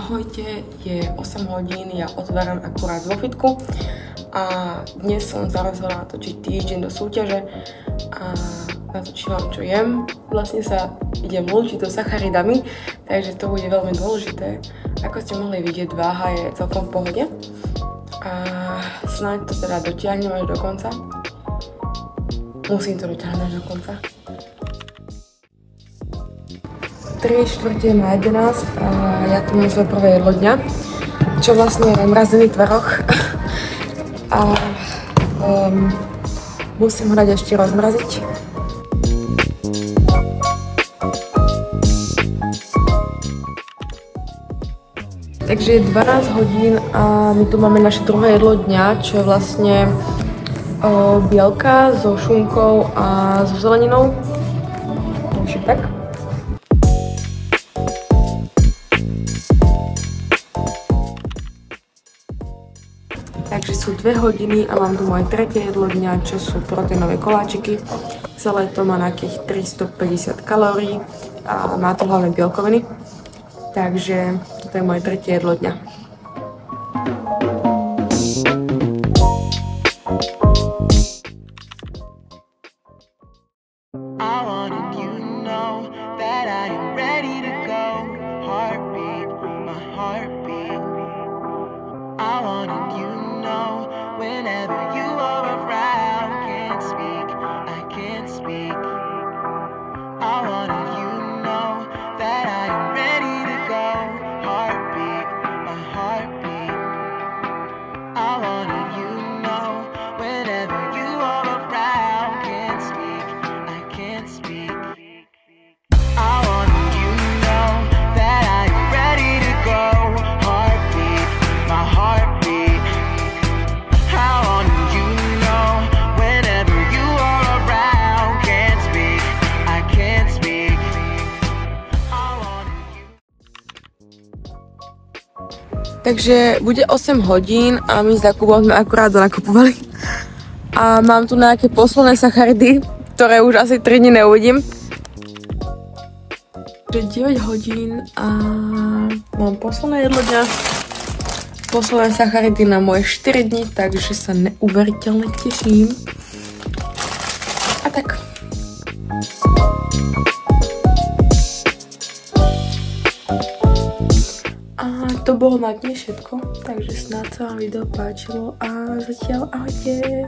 Ahojte, je 8 hodín, ja otváram akurát vo fitku a dnes som sa rozhodla natočiť týždeň do súťaže a natočím vám, čo jem. Vlastne sa idem lúčiť so sacharidami, takže to bude veľmi dôležité. Ako ste mohli vidieť, váha je celkom v pohode a snáď to teda dotiahnem až do konca. Musím to dotiahnuť až do konca. 3/4 na 11 a ja tu mám svoje prvé jedlo dňa, čo vlastne je mrazený tvaroh a musím ho dať ešte rozmraziť. Takže je 12 hodín a my tu máme naše druhé jedlo dňa, čo je vlastne bielka so šunkou a so zeleninou. Takže tak. Takže sú 2 hodiny a mám tu moje tretie jedlo dňa, čo sú proteínové koláčiky. Celé to má nejakých 350 kalórií a má to hlavne bielkoviny. Takže to je moje tretie jedlo dňa. Takže bude 8 hodín a my s Jakubom sme akurát nakupovali. A mám tu nejaké posledné sacharidy, ktoré už asi 3 dní neuvidím. Takže 9 hodín a mám posledné jedlo dňa. Posledné sacharidy na moje 4 dní, takže sa neuveriteľne teším. A tak. To bolo na dnes všetko, takže snáď sa vám video páčilo a zatiaľ ahojte.